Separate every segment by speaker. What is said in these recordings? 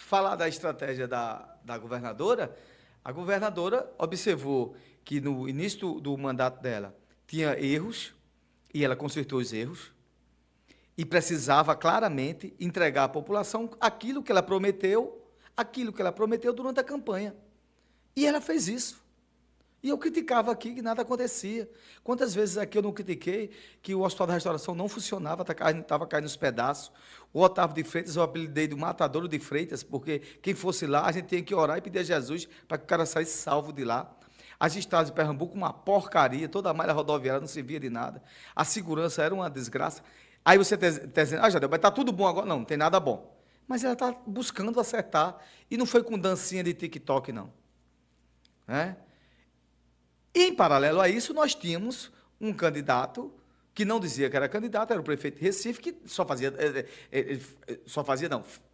Speaker 1: falar da estratégia da governadora, a governadora observou que no início do mandato dela tinha erros, e ela consertou os erros, e precisava claramente entregar à população aquilo que ela prometeu durante a campanha. E ela fez isso. E eu criticava aqui que nada acontecia. Quantas vezes aqui eu não critiquei que o Hospital da Restauração não funcionava, estava caindo nos pedaços. O Otávio de Freitas, eu apelidei do Matadouro de Freitas, porque quem fosse lá, a gente tinha que orar e pedir a Jesus para que o cara saísse salvo de lá. As estradas de Pernambuco, uma porcaria, toda a malha rodoviária não servia de nada. A segurança era uma desgraça. Aí você está dizendo, Jadel, mas está tudo bom agora? Não, não tem nada bom. Mas ela está buscando acertar. E não foi com dancinha de TikTok, não. Né? E, em paralelo a isso, nós tínhamos um candidato que não dizia que era candidato, era o prefeito de Recife, que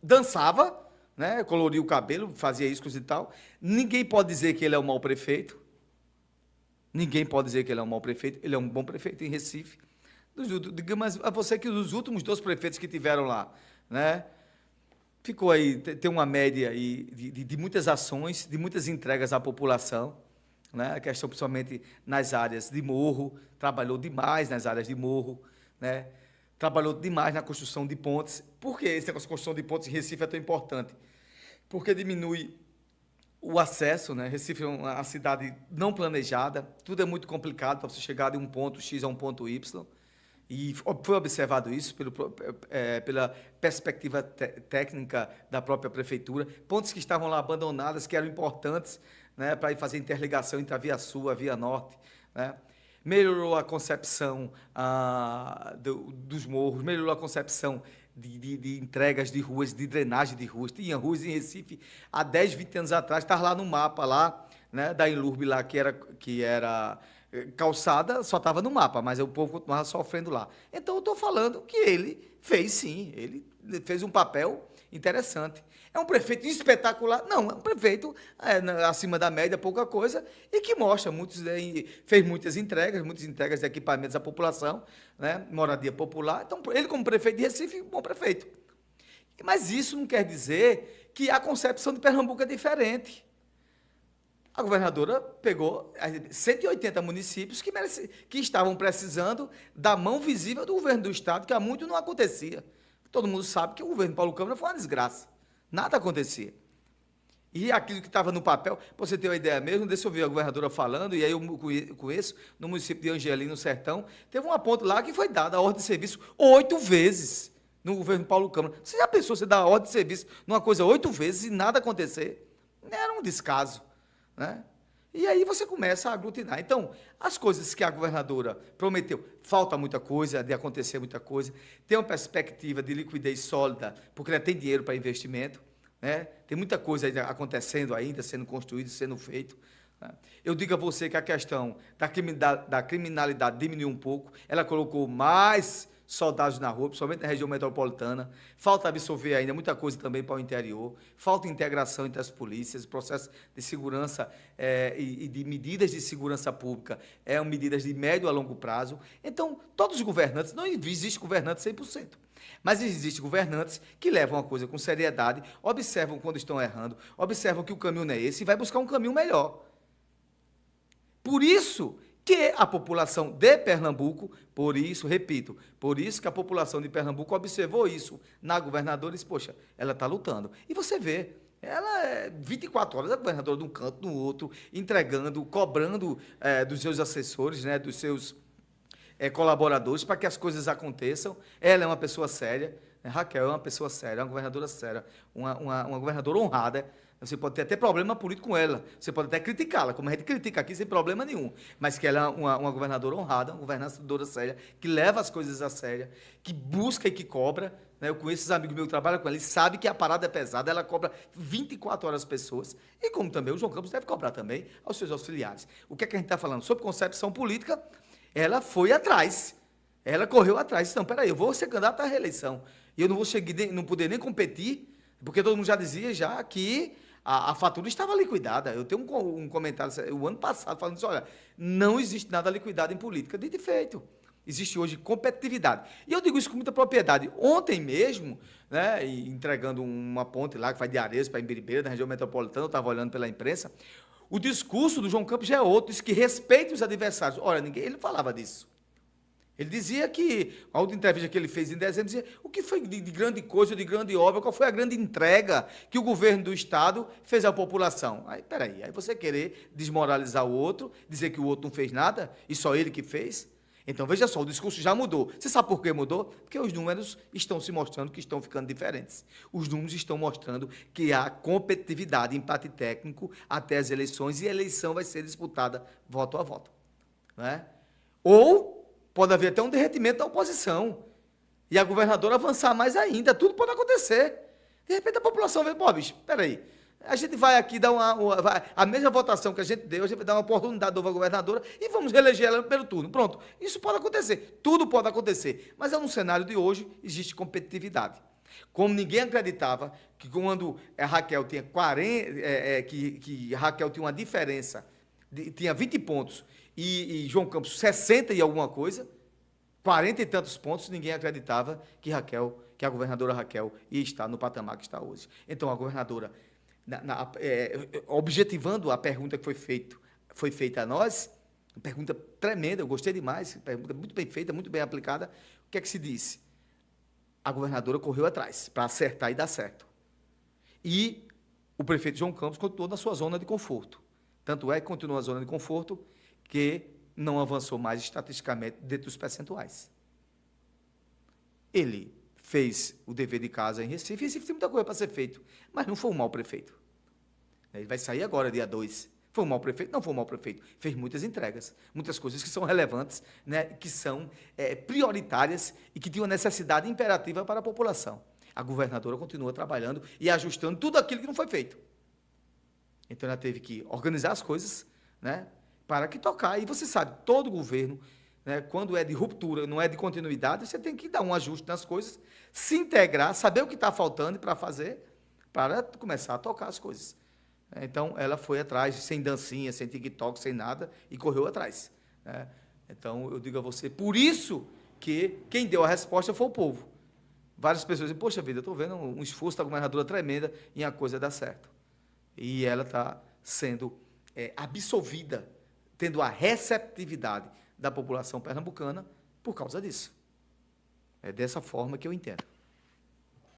Speaker 1: dançava, né, coloria o cabelo, fazia isso e tal. Ninguém pode dizer que ele é um mau prefeito. Ninguém pode dizer que ele é um mau prefeito. Ele é um bom prefeito em Recife. Mas a você que dos últimos 2 prefeitos que tiveram lá, né, ficou aí, tem uma média aí de muitas ações, de muitas entregas à população, né, a questão principalmente nas áreas de morro, trabalhou demais nas áreas de morro, né, trabalhou demais na construção de pontes. Por que esse negócio de construção de pontes em Recife é tão importante? Porque diminui o acesso, né? Recife é uma cidade não planejada, tudo é muito complicado para você chegar de um ponto X a um ponto Y, e foi observado isso pela perspectiva técnica da própria prefeitura, pontes que estavam lá abandonadas, que eram importantes, né, para ir fazer interligação entre a Via Sul e a Via Norte, né? Melhorou a concepção dos morros, melhorou a concepção de entregas de ruas, de drenagem de ruas. Tinha ruas em Recife há 10, 20 anos atrás, estava lá no mapa, lá, né, da Enlurb, lá, que era calçada, só estava no mapa, mas o povo continuava sofrendo lá. Então, eu estou falando que ele fez, sim, ele fez um papel interessante. É um prefeito espetacular? Não, é um prefeito acima da média, pouca coisa, e que mostra, fez muitas entregas de equipamentos à população, né, moradia popular. Então, ele como prefeito de Recife, um bom prefeito. Mas isso não quer dizer que a concepção de Pernambuco é diferente. A governadora pegou 180 municípios que estavam precisando da mão visível do governo do Estado, que há muito não acontecia. Todo mundo sabe que o governo Paulo Câmara foi uma desgraça. Nada acontecia. E aquilo que estava no papel, para você ter uma ideia mesmo, deixa eu ver a governadora falando, e aí eu conheço, no município de Angelim, no Sertão, teve uma ponte lá que foi dada a ordem de serviço 8 vezes no governo Paulo Câmara. Você já pensou você dar a ordem de serviço numa coisa 8 vezes e nada acontecer? Era um descaso, né? E aí você começa a aglutinar. Então, as coisas que a governadora prometeu, falta muita coisa, de acontecer muita coisa, tem uma perspectiva de liquidez sólida, porque ela tem dinheiro para investimento, né? Tem muita coisa ainda acontecendo ainda, sendo construído, sendo feito, né? Eu digo a você que a questão da criminalidade diminuiu um pouco, ela colocou mais soldados na rua, principalmente na região metropolitana. Falta absorver ainda muita coisa também para o interior. Falta integração entre as polícias, processo de segurança e de medidas de segurança pública, medidas de médio a longo prazo. Então, todos os governantes, não existe governante 100%, mas existem governantes que levam a coisa com seriedade, observam quando estão errando, observam que o caminho não é esse e vai buscar um caminho melhor. Por isso que a população de Pernambuco, por isso que a população de Pernambuco observou isso na governadora e disse, poxa, ela está lutando. E você vê, ela é 24 horas, a governadora de um canto, do outro, entregando, cobrando dos seus assessores, né, dos seus colaboradores, para que as coisas aconteçam. Ela é uma pessoa séria, né? Raquel é uma pessoa séria, uma governadora séria, uma governadora honrada. Você pode ter até problema político com ela, você pode até criticá-la, como a gente critica aqui sem problema nenhum, mas que ela é uma governadora honrada, uma governadora séria, que leva as coisas a sério, que busca e que cobra, né? Eu conheço esses amigos meus que trabalham com ela, eles sabem que a parada é pesada, ela cobra 24 horas as pessoas, e como também o João Campos deve cobrar também aos seus auxiliares. O que é que a gente está falando? Sobre concepção política, ela foi atrás, ela correu atrás. Então, peraí, eu vou ser candidato à reeleição, e eu não vou não poder nem competir, porque todo mundo já dizia já que a fatura estava liquidada. Eu tenho um comentário o ano passado falando assim, olha, não existe nada liquidado em política. Dito e feito. Existe hoje competitividade. E eu digo isso com muita propriedade. Ontem mesmo, né, entregando uma ponte lá que vai de Areias para Imbiribeira, da região metropolitana, eu estava olhando pela imprensa, o discurso do João Campos já é outro, diz que respeite os adversários. Olha, ele não falava disso. Ele dizia que, a outra entrevista que ele fez em dezembro, dizia o que foi de grande coisa, de grande obra, qual foi a grande entrega que o governo do Estado fez à população. Aí, peraí, aí você querer desmoralizar o outro, dizer que o outro não fez nada, e só ele que fez? Então, veja só, o discurso já mudou. Você sabe por que mudou? Porque os números estão se mostrando que estão ficando diferentes. Os números estão mostrando que há competitividade, empate técnico até as eleições, e a eleição vai ser disputada voto a voto. Né? Ou pode haver até um derretimento da oposição. E a governadora avançar mais ainda. Tudo pode acontecer. De repente a população vê, pô, bicho, peraí. A gente vai aqui dar a mesma votação que a gente deu, a gente vai dar uma oportunidade nova à governadora e vamos reeleger ela pelo turno. Pronto. Isso pode acontecer. Tudo pode acontecer. Mas no cenário de hoje existe competitividade. Como ninguém acreditava que quando a Raquel tinha 40, que Raquel tinha uma diferença, tinha 20 pontos, e João Campos 60 e alguma coisa, 40 e tantos pontos, ninguém acreditava que a governadora Raquel ia estar no patamar que está hoje. Então, a governadora, objetivando a pergunta que foi feita a nós, uma pergunta tremenda, eu gostei demais, pergunta muito bem feita, muito bem aplicada, o que é que se disse? A governadora correu atrás para acertar e dar certo. E o prefeito João Campos continuou na sua zona de conforto. Tanto é que continuou na zona de conforto que não avançou mais estatisticamente dentro dos percentuais. Ele fez o dever de casa em Recife, e Recife tem muita coisa para ser feito, mas não foi um mau prefeito. Ele vai sair agora, dia 2. Foi um mau prefeito? Não foi um mau prefeito. Fez muitas entregas, muitas coisas que são relevantes, né, que são prioritárias e que tinham uma necessidade imperativa para a população. A governadora continua trabalhando e ajustando tudo aquilo que não foi feito. Então, ela teve que organizar as coisas, né, para que tocar. E você sabe, todo governo, né, quando é de ruptura, não é de continuidade, você tem que dar um ajuste nas coisas, se integrar, saber o que está faltando para fazer, para começar a tocar as coisas. Então, ela foi atrás, sem dancinha, sem TikTok, sem nada, e correu atrás. Né? Então, eu digo a você, por isso que quem deu a resposta foi o povo. Várias pessoas dizem, poxa vida, eu estou vendo um esforço da governadora tremenda em a coisa dar certo. E ela está sendo absolvida, tendo a receptividade da população pernambucana por causa disso. É dessa forma que eu entendo.